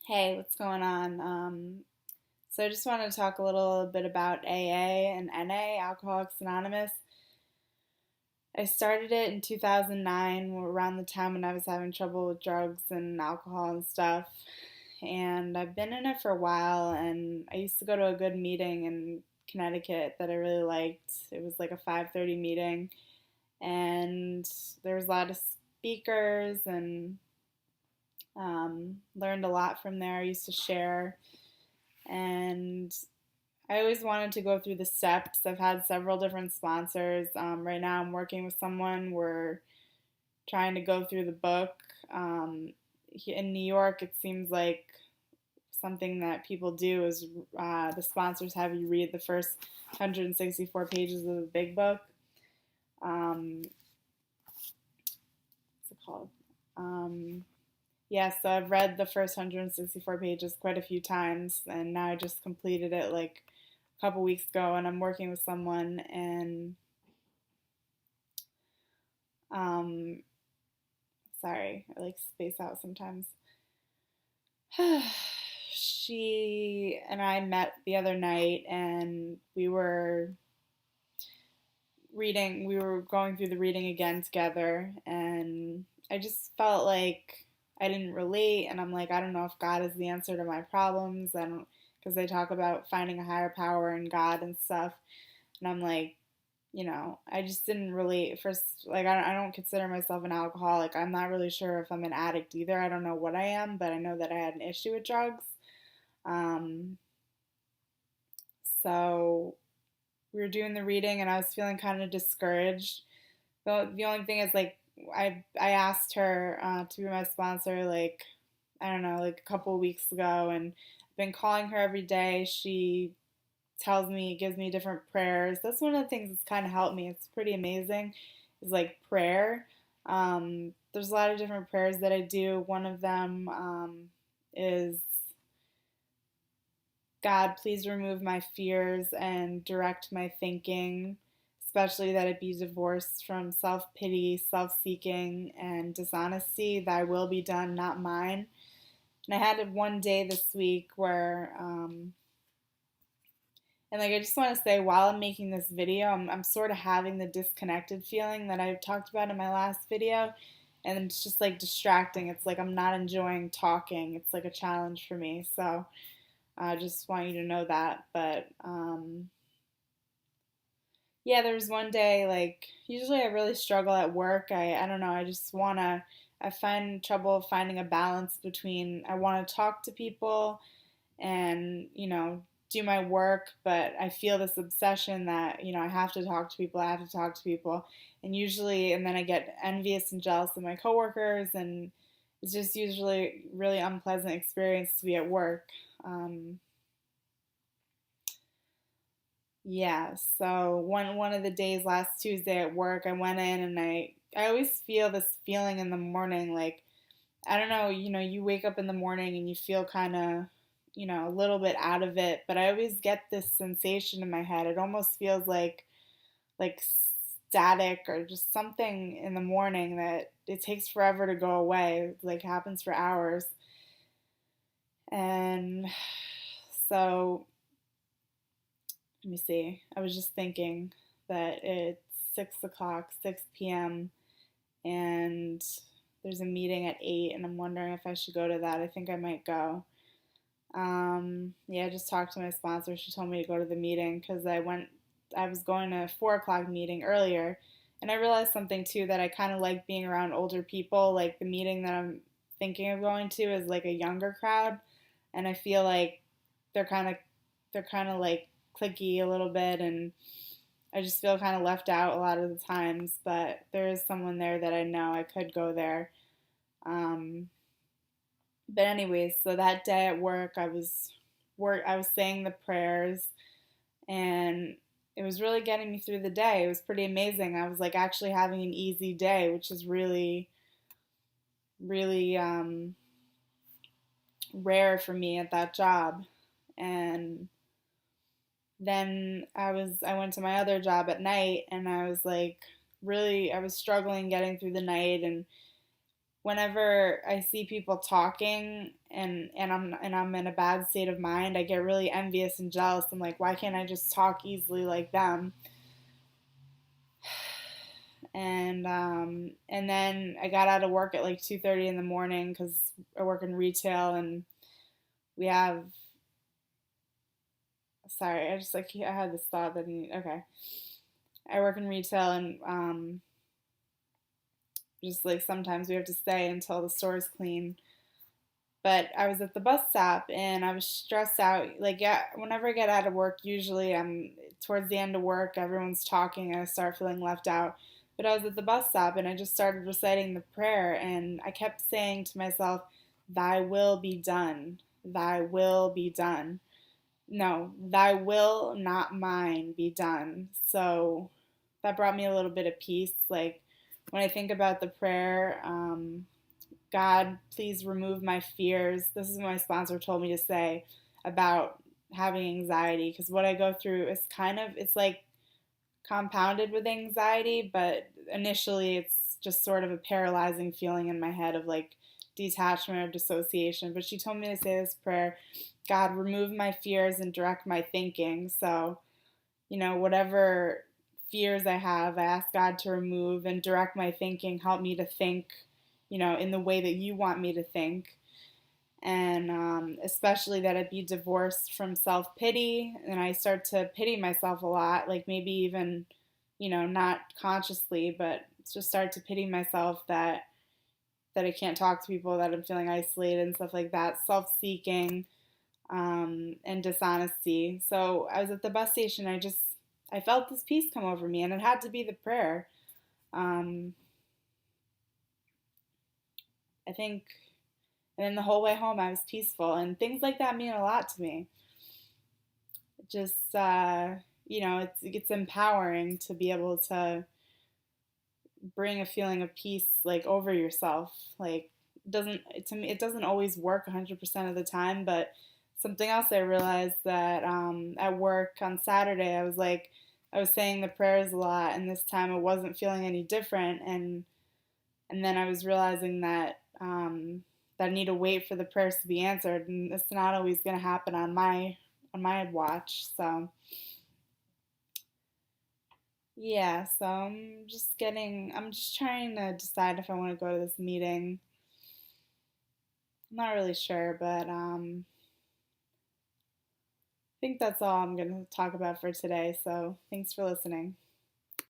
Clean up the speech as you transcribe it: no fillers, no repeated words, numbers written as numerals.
Hey, what's going on? So I just wanted to talk a little bit about AA and NA, Alcoholics Anonymous. I started it in 2009, around the time when I was having trouble with drugs and alcohol and stuff. And I've been in it for a while, and I used to go to a good meeting in Connecticut that I really liked. It was like a 5:30 meeting, and there was a lot of speakers and learned a lot from there. I used to share, and I always wanted to go through the steps. I've had several different sponsors. Right now, I'm working with someone. We're trying to go through the book. In New York, it seems like something that people do is the sponsors have you read the first 164 pages of the big book. What's it called? Yeah, so I've read the first 164 pages quite a few times, and now I just completed it like a couple weeks ago, and I'm working with someone, and um, sorry, I like space out sometimes. She and I met the other night, and we were going through the reading again together, and I just felt like I didn't relate, and I'm like, I don't know if God is the answer to my problems. I don't, because they talk about finding a higher power in God and stuff, and I'm like, I just didn't relate. First, like, I don't consider myself an alcoholic. I'm not really sure if I'm an addict either. I don't know what I am, but I know that I had an issue with drugs. Um, so we were doing the reading, and I was feeling kind of discouraged. The only thing is, like, I asked her to be my sponsor, like, I don't know, like a couple of weeks ago, and I've been calling her every day. She tells me, gives me different prayers. That's one of the things that's kind of helped me. It's pretty amazing, is like prayer. There's a lot of different prayers that I do. One of them is, God, please remove my fears and direct my thinking, especially that it be divorced from self pity, self seeking, and dishonesty. Thy will be done, not mine. And I had one day this week where, and like I just want to say, while I'm making this video, I'm sort of having the disconnected feeling that I talked about in my last video. And it's just like distracting. It's like I'm not enjoying talking. It's like a challenge for me. So I just want you to know that. But yeah, there was one day, like, usually I really struggle at work. I don't know, I just want to, I find trouble finding a balance between I want to talk to people and, do my work, but I feel this obsession that, I have to talk to people, I have to talk to people. And usually, and then I get envious and jealous of my coworkers, and it's just usually really unpleasant experience to be at work. Um, Yeah, so one of the days last Tuesday at work, I went in, and I always feel this feeling in the morning, like, I don't know, you wake up in the morning and you feel kind of, a little bit out of it, but I always get this sensation in my head. It almost feels like static or just something in the morning that it takes forever to go away. It, like, happens for hours. And so let me see. I was just thinking that it's 6 o'clock, 6 p.m., and there's a meeting at 8, and I'm wondering if I should go to that. I think I might go. Yeah, I just talked to my sponsor. She told me to go to the meeting because I was going to a 4 o'clock meeting earlier, and I realized something too, that I kind of like being around older people. Like, the meeting that I'm thinking of going to is like a younger crowd, and I feel like they're kind of they're kind of like clicky a little bit, and I just feel kind of left out a lot of the times. But there is someone there that I know I could go there. Um, but anyways, so that day at work, I was saying the prayers, and it was really getting me through the day. It was pretty amazing. I was like actually having an easy day, which is really really rare for me at that job. And then I went to my other job at night, and I was like, really, I was struggling getting through the night, and whenever I see people talking and I'm in a bad state of mind, I get really envious and jealous. I'm like, why can't I just talk easily like them? And then I got out of work at like 2:30 in the morning because I work in retail, and we have, sorry, I just like I had this thought that okay, I work in retail, and just like sometimes we have to stay until the store is clean. But I was at the bus stop and I was stressed out. Like, yeah, whenever I get out of work, usually I'm towards the end of work, everyone's talking, and I start feeling left out. But I was at the bus stop and I just started reciting the prayer, and I kept saying to myself, "Thy will be done. Thy will be done." No, thy will, not mine, be done. So that brought me a little bit of peace. Like, when I think about the prayer, God, please remove my fears. This is what my sponsor told me to say about having anxiety, because what I go through is it's like compounded with anxiety, but initially it's just sort of a paralyzing feeling in my head of like detachment or dissociation. But she told me to say this prayer: God, remove my fears and direct my thinking. So, whatever fears I have, I ask God to remove and direct my thinking, help me to think, in the way that you want me to think. And especially that I be divorced from self pity, and I start to pity myself a lot, like maybe even, not consciously, but just start to pity myself that I can't talk to people, that I'm feeling isolated and stuff like that, self seeking, and dishonesty. So I was at the bus station. I felt this peace come over me, and it had to be the prayer. Um, I think, and then the whole way home, I was peaceful, and things like that mean a lot to me. Just, it's empowering to be able to bring a feeling of peace, like, over yourself. Like, it doesn't always work 100% of the time, but something else I realized that at work on Saturday, I was saying the prayers a lot, and this time I wasn't feeling any different, and then I was realizing that I need to wait for the prayers to be answered, and it's not always going to happen on my watch. So yeah, so I'm just trying to decide if I want to go to this meeting. I'm not really sure, but I think that's all I'm going to talk about for today. So thanks for listening.